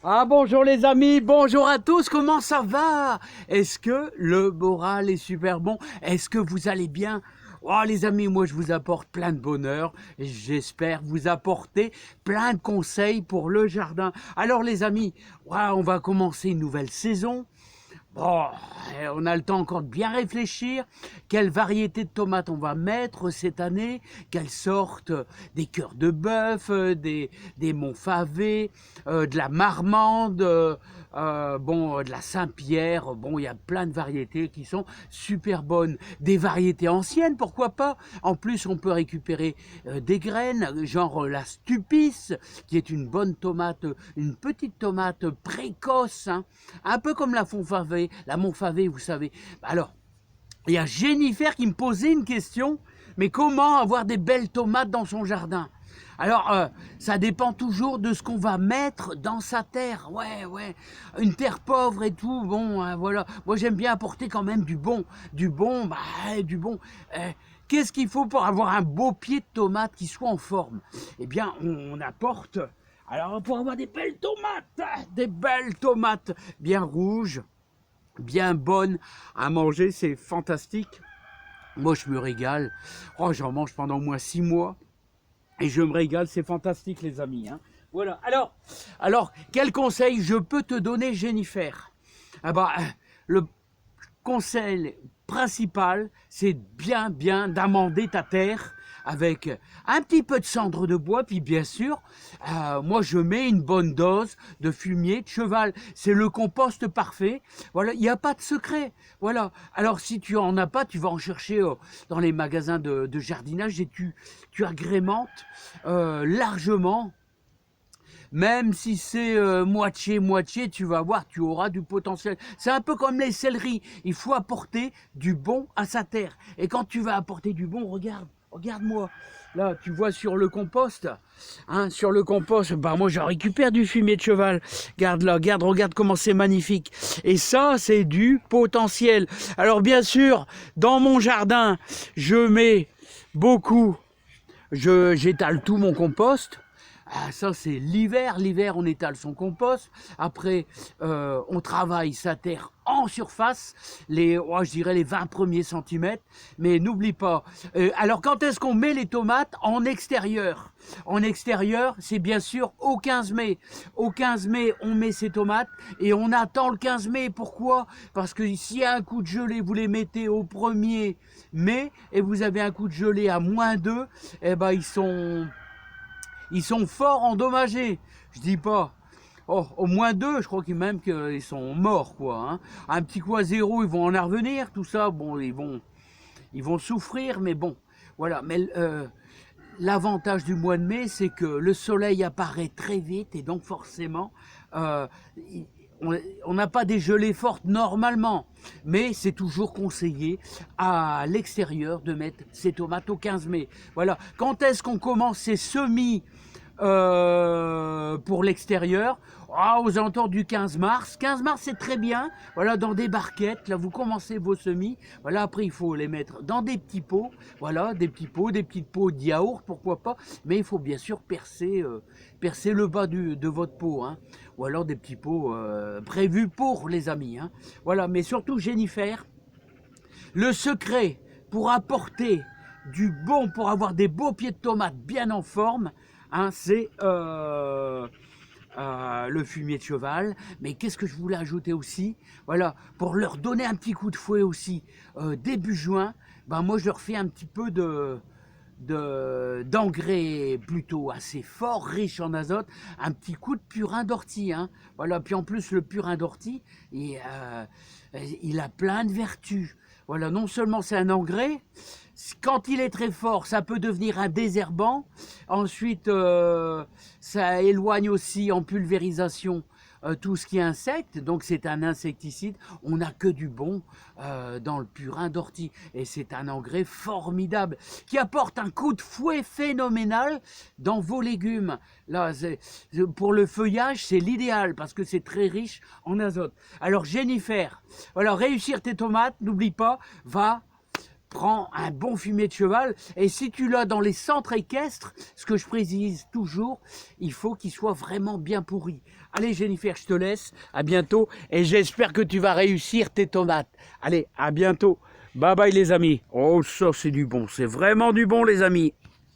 Ah bonjour les amis, bonjour à tous, comment ça va? Est-ce que le moral est super bon? Est-ce que vous allez bien? Oh les amis, moi je vous apporte plein de bonheur, j'espère vous apporter plein de conseils pour le jardin. Alors les amis, on va commencer une nouvelle saison. Bon, on a le temps encore de bien réfléchir. Quelle variété de tomates on va mettre cette année? Quelles sortes? Des cœurs de bœuf, des Montfavet, de la marmande, de la Saint-Pierre. Bon, il y a plein de variétés qui sont super bonnes. Des variétés anciennes, pourquoi pas? En plus, on peut récupérer des graines, genre la Stupis, qui est une bonne tomate, une petite tomate précoce, hein, un peu comme la Montfavet, vous savez. Alors, il y a Jennifer qui me posait une question, mais comment avoir des belles tomates dans son jardin? Alors, ça dépend toujours de ce qu'on va mettre dans sa terre. Ouais, une terre pauvre et tout, bon, hein, voilà. Moi, j'aime bien apporter quand même du bon. Du bon. Qu'est-ce qu'il faut pour avoir un beau pied de tomate qui soit en forme? Eh bien, on apporte... Alors, pour avoir des belles tomates bien rouges, bien bonnes à manger, c'est fantastique. Moi, je me régale. Oh, j'en mange pendant au moins 6 mois. Et je me régale, c'est fantastique, les amis. Hein. Voilà. Alors, quel conseil je peux te donner, Jennifer? Le conseil principal, c'est bien d'amender ta terre avec un petit peu de cendre de bois, puis bien sûr, moi je mets une bonne dose de fumier de cheval. C'est le compost parfait. Voilà, il n'y a pas de secret. Voilà. Alors si tu en as pas, tu vas en chercher dans les magasins de jardinage et tu agrémentes largement. Même si c'est moitié-moitié, tu vas voir, tu auras du potentiel. C'est un peu comme les céleris. Il faut apporter du bon à sa terre. Et quand tu vas apporter du bon, regarde-moi. Là, tu vois sur le compost, hein, moi j'en récupère du fumier de cheval. Regarde comment c'est magnifique. Et ça, c'est du potentiel. Alors bien sûr, dans mon jardin, je mets beaucoup, j'étale tout mon compost. Ah, ça, c'est l'hiver. L'hiver, on étale son compost. Après, on travaille sa terre en surface, je dirais les 20 premiers centimètres. Mais n'oublie pas. Alors, quand est-ce qu'on met les tomates? En extérieur. En extérieur, c'est bien sûr au 15 mai. Au 15 mai, on met ses tomates et on attend le 15 mai. Pourquoi? Parce que s'il y a un coup de gelée, vous les mettez au 1er mai et vous avez un coup de gelée à -2, eh ben, ils sont fort endommagés. Je dis pas. Oh, au -2, je crois même qu'ils sont morts, quoi. Hein. Un petit coup à 0, ils vont en revenir, tout ça. Bon, ils vont souffrir, mais bon. Voilà. Mais l'avantage du mois de mai, c'est que le soleil apparaît très vite et donc forcément, on n'a pas des gelées fortes normalement, mais c'est toujours conseillé à l'extérieur de mettre ses tomates au 15 mai. Voilà. Quand est-ce qu'on commence ces semis pour l'extérieur? Aux alentours du 15 mars. 15 mars, c'est très bien. Voilà, dans des barquettes. Là, vous commencez vos semis. Voilà, après, il faut les mettre dans des petits pots. Voilà, des petites pots de yaourt, pourquoi pas. Mais il faut bien sûr percer le bas de votre pot. Hein. Ou alors des petits pots prévus pour les amis. Hein. Voilà, mais surtout, Jennifer, le secret pour apporter du bon, pour avoir des beaux pieds de tomates bien en forme, hein, c'est le fumier de cheval. Mais qu'est-ce que je voulais ajouter aussi? Voilà, pour leur donner un petit coup de fouet aussi, début juin, moi je leur fais un petit peu d'engrais plutôt assez fort, riche en azote, un petit coup de purin d'ortie. Hein. Voilà, puis en plus le purin d'ortie, il a plein de vertus. Voilà, non seulement c'est un engrais, quand il est très fort, ça peut devenir un désherbant. Ensuite, ça éloigne aussi en pulvérisation tout ce qui est insecte, donc c'est un insecticide. On n'a que du bon dans le purin d'ortie et c'est un engrais formidable qui apporte un coup de fouet phénoménal dans vos légumes. Là, pour le feuillage, c'est l'idéal parce que c'est très riche en azote. Alors Jennifer, voilà, réussir tes tomates, n'oublie pas, prends un bon fumier de cheval et si tu l'as dans les centres équestres, ce que je précise toujours, il faut qu'il soit vraiment bien pourri. Allez Jennifer, je te laisse, à bientôt, et j'espère que tu vas réussir tes tomates. Allez, à bientôt. Bye bye les amis. Oh ça c'est du bon, c'est vraiment du bon les amis.